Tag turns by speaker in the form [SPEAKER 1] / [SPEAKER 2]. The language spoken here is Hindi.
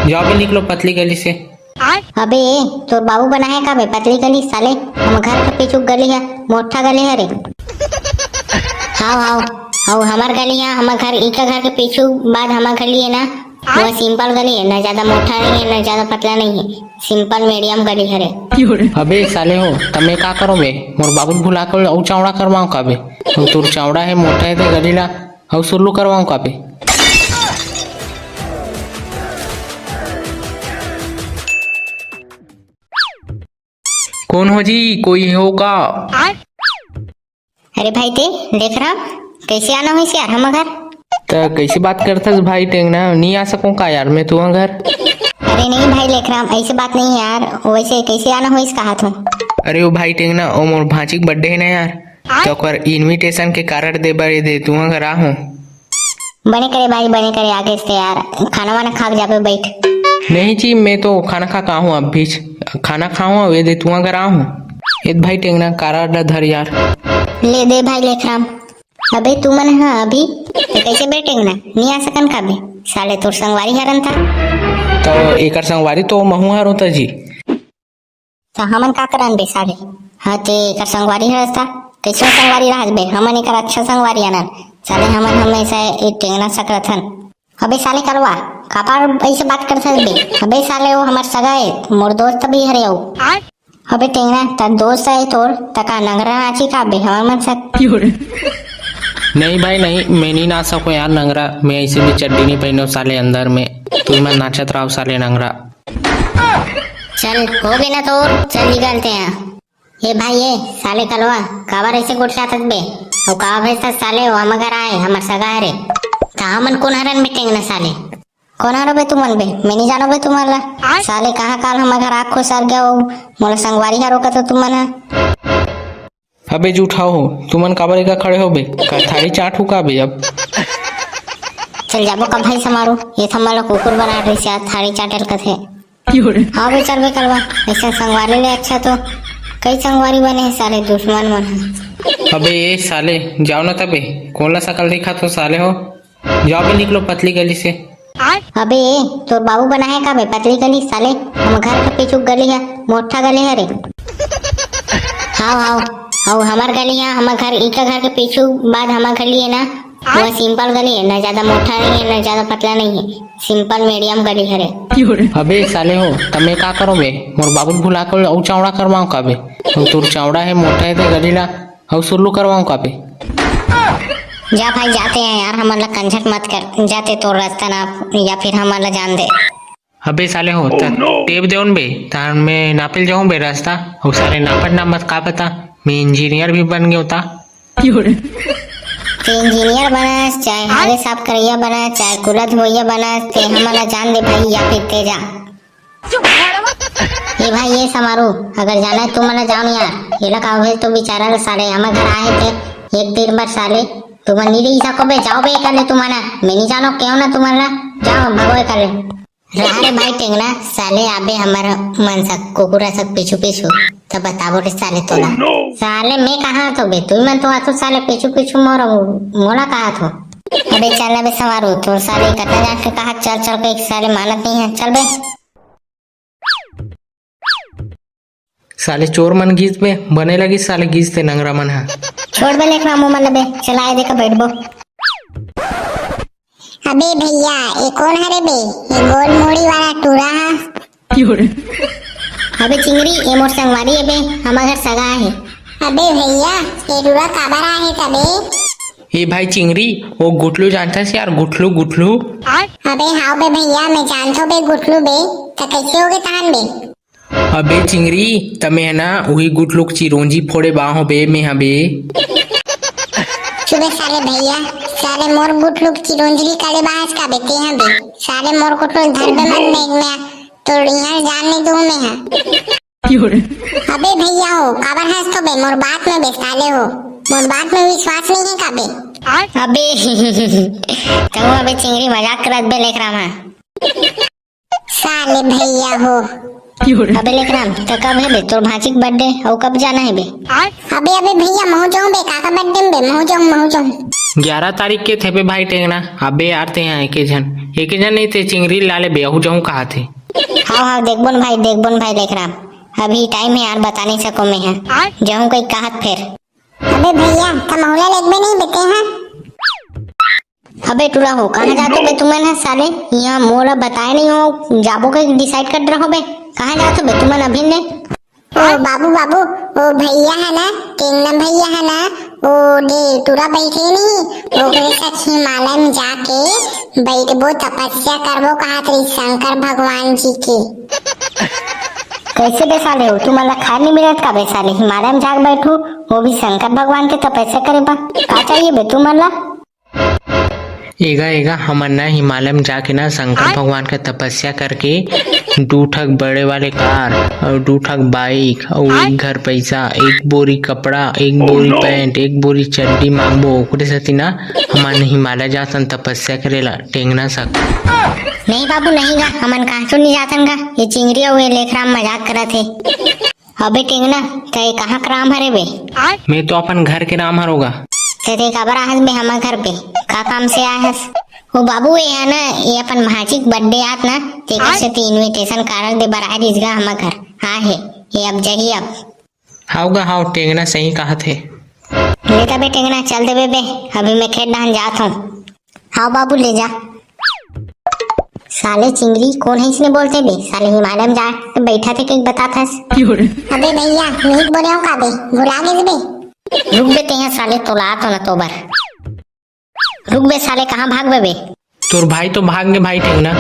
[SPEAKER 1] जाओ बे निकलो पतली गली से।
[SPEAKER 2] अबे तो बाबू बना है का बे पतली गली साले, हम घर के पीछू गली है, मोटा गली है रे। हाउ हाउ हाउ हमार गली है, हमार घर इका घर के पीछू बाद हमार गली है ना, वो सिंपल गली है ना, ज्यादा मोटा नहीं है ना ज्यादा पतला नहीं है, सिंपल मीडियम गली है रे।
[SPEAKER 1] अबे साले हो तमे का करो बे, मोर बाबू भुला कर औ चौड़ा करवाऊं का बे, तोर चौड़ा है मोटा है ते गली ला औ सुल्लू करवाऊं का बे। कौन हो जी, कोई होगा?
[SPEAKER 2] अरे भाई ते देख रहा कैसे आना हो यार हम घर।
[SPEAKER 1] तो कैसी बात करथस भाई, टेंगना नहीं आ सकूं का यार मैं तू घर?
[SPEAKER 2] अरे नहीं भाई लेख रहा ऐसी बात नहीं है यार, वैसे कैसे आना हो इसका हाथ में।
[SPEAKER 1] अरे वो भाई टेंगना ओ मोर भांची बर्थडे है ना यार, तो कर इनविटेशन के कार्ड दे बारे दे तू घर आ हूं।
[SPEAKER 2] बने करे भाई बने करे आगे से यार, खाना वाना खा के जाके बैठ।
[SPEAKER 1] नहीं जी मैं तो खाना खा हूँ, अब भी खाना खाऊं वे दे तू घर आ हूं। एक भाई टेंगना कार्ड धर यार।
[SPEAKER 2] ले दे भाई लेख राम। अबे तू मन हाँ अभी तो कैसे बैठेंगे ना, नहीं आ सकन का बे, साले तोर संगवारी हरन था।
[SPEAKER 1] तो एकर संगवारी तो महू हर होता जी।
[SPEAKER 2] तो हमन का करन बे साले, हाँ ते एकर संगवारी हरस था, कैसे संगवारी रहस बे, हमन एकर अच्छा संगवारी आनन साले, हमन हमेशा एक टेंगना सकरथन। अबे साले करवा कापार ऐसे बात कर सकते, अबे साले वो हमार सगा है, मोर दोस्त भी हरे हो। अबे टेंगना तर दोस्त है तोर तका नंगरा नाची का बे हमार मन सक।
[SPEAKER 1] नहीं भाई नहीं, मैं नहीं नाच सकूं यार नंगरा, मैं ऐसे भी चड्डी नहीं पहनो साले अंदर में, तू मैं नाचत रहो साले नंगरा।
[SPEAKER 2] चल हो गए ना तोर, चल निकलते हैं। ये भाई ये साले कलवा काबर ऐसे गुटसातत बे, और का भेजता साले वो हम घर आए हमार सगा है रे, कहाँ मन कौन हरन मिटेंगे ना साले, कौन हरो बे तुमन बे, मैं नहीं जानो बे तुम्हारा साले, कहाँ काल हमार घर आँख सर गया हो, मोला संगवारी हरो का तो तुमन है।
[SPEAKER 1] अबे जूठाओ हो तुमन काबर का खड़े हो बे, का थारी चाट हो का बे अब।
[SPEAKER 2] चल जाबो कब भाई समारो, ये थम्मा कुकुर बना रही से थारी चाटल कथे। हाँ बे चल बे कलवा, ऐसा संगवारी ले अच्छा तो कई संगवारी बने हैं साले दुश्मन मन है।
[SPEAKER 1] अबे ये साले जाओ ना तबे, कौन ला शकल दिखा तो साले हो, जाओ बे निकलो पतली गली से।
[SPEAKER 2] अबे तो बाबू बना है का बे पतली गली साले, हम घर के पीछू गली है, मोटा गली है रे। हाउ हाउ हाउ हमार गली है, हमार घर इका घर के पीछू बाद हमार गली है ना, वो सिंपल गली है ना, ज्यादा मोटा नहीं है ना ज्यादा पतला नहीं है, सिंपल मीडियम गली है रे।
[SPEAKER 1] अबे साले हो तमे का करो बे, मोर बाबू भुला कर औ चौड़ा करवाऊं का बे, तोर चौड़ा है मोटा है ते गली ला औ सुल्लू करवाऊं का बे।
[SPEAKER 2] जा भाई जाते हैं यार, हमारा कंझट मत कर, जाते तो रास्ता ना या फिर हमारा जान दे।
[SPEAKER 1] अबे साले हो टेप देउन बे, तार मैं नापिल जाऊं बे रास्ता, और साले नापट ना मत का पता, मैं इंजीनियर भी बन गया होता।
[SPEAKER 2] ते इंजीनियर बना चाहे हारे साफ करैया बना चाहे कुला धोइया बना, ते हमारा जान दे भाई या फिर ते जा। ये भाई ये समारो अगर जाना है तुम मना जाओ यार, ये लगा भेज तो बेचारा साले हमारे घर आए थे एक दिन बाद साले, तुम नहीं रही सको बे, जाओ बे कर ले तुम्हारा, मैं नहीं जानो क्यों ना तुम्हारा, जाओ भगो कर ले। अरे भाई टेंगना साले आबे हमारा मन सक कुकुरा सक पीछू पीछू, तो बताबो रे साले तोला साले मैं कहाँ तो बे, तू मन तो आतो साले पीछू पीछू मोला कहा तो। अबे चल बे सवारो तो साले कटा जाके कहा चल चल के साले मानत नहीं है, चल बे।
[SPEAKER 1] साले चोर मन गीत में बने लगी साले गीत से नंगरा मन है।
[SPEAKER 2] छोड़ बे लेख मामू मन बे, चलाए देखा बैठ बो। अबे भैया ये कौन है रे बे, ये गोल मोड़ी वाला टूरा है। अबे चिंगरी ये मोर संगवारी है बे, हमारे घर सगा है। अबे भैया ये टूरा काबर है तबे।
[SPEAKER 1] ये भाई चिंगरी वो गुटलू जानता है यार, गुटलू गुटलू।
[SPEAKER 2] अबे हाँ बे भैया मैं जानता हूँ बे गुटलू बे, तो कैसे हो गए तहन बे।
[SPEAKER 1] अबे चिंगरी तमे है ना वही गुटलू चिरोंजी फोड़े बाहो बे में हबे।
[SPEAKER 2] चुबे साले भैया, साले मोर गुटलू चिरंजीवी काले बाहस का बेटे हैं बे, साले मोर गुटलू धर बे मन देख में तो यहाँ जानने दूँ मैं है। अबे भैया हो काबर हंस तो बे, मोर बात में बे साले हो, मोर बात में विश्वास नहीं है का बे। अबे तो अबे चिंगरी मजाक करत बे लेख रहा है साले भैया हो। अबे लेख राम तो कब है बे तोर भांची का बर्थडे, और कब जाना है बे। अबे अबे भैया महू जाऊं बे, काका बर्थडे में बे महू जाऊं
[SPEAKER 1] 11 तारीख के थे बे भाई टेंगना, अबे यार ते यहाँ एक जन एक जन नहीं थे चिंगरी लाले बेहू जाऊं कहा थे।
[SPEAKER 2] हाँ हाँ देख बोन भाई देख रहा अभी टाइम है यार बता नहीं सको मैं है जाऊँ कोई कहत फिर। अबे भैया तमौला लेग में नहीं बेटे हैं। अबे टूरा हो कहाँ जाते बे तुमन है साले यहाँ मोरा बताए नहीं हो जाबो के डिसाइड कर रहो बे कहाँ जाते बे तुमन अभी ने। ओ बाबू ओ भैया है ना टेंगना भैया है ना वो दे टूरा बैठे नहीं ओकरे साथ हिमालय में जाके बैठबो तपस्या करबो कहा थे शंकर भगवान जी की। कैसे बे साले हो तुम मला खा नहीं मिलत का बे साले हिमालय में जाके बैठो वो भी शंकर भगवान के तपस्या करे बा का चाहिए बे तुम मला।
[SPEAKER 1] एगा हमन ना हिमालय में जाके ना शंकर भगवान का तपस्या करके 2 ठक बड़े वाले कार और 2 ठक बाइक और 1 घर पैसा 1 बोरी कपड़ा 1 बोरी पैंट 1 बोरी चड्डी मांगबो ओकरे साथी ना हमन हिमालय जातन तपस्या करेला टेंगना सक।
[SPEAKER 2] नहीं बाबू नहीं गा हमन कहाँ नहीं जातन गा ये चिंगरी और ये लेखराम मजाक करत है। अबे टेंगना ते कहाँ का राम हरे बे।
[SPEAKER 1] मैं तो अपन घर के राम हरोगा।
[SPEAKER 2] तेरे खबर आहस बे हमार घर पे का काम से आहस। वो बाबू ये है ना ये अपन महाचिक बर्थडे आत ना तेकर से इनविटेशन कार्ड दे बर आए इसगा हमार घर हाँ है ये अब जही अब।
[SPEAKER 1] हाउगा हाउ टेंगना सही कहा थे।
[SPEAKER 2] ले का बे टेंगना चल दे बे अभी मैं खेत डाहन जात हूँ। हाँ बाबू ले जा। साले चिंगरी कौन है इसने बोलते बे साले हिमालय में जा बैठा थे कि बता था। अबे भैया नहीं बोले हो का बे भुला गए बे। रुक बे ते साले तोला तो ना तोबर रुक बे साले कहाँ भाग बे।
[SPEAKER 1] तोर भाई तो भाग गए भाई टेंगना।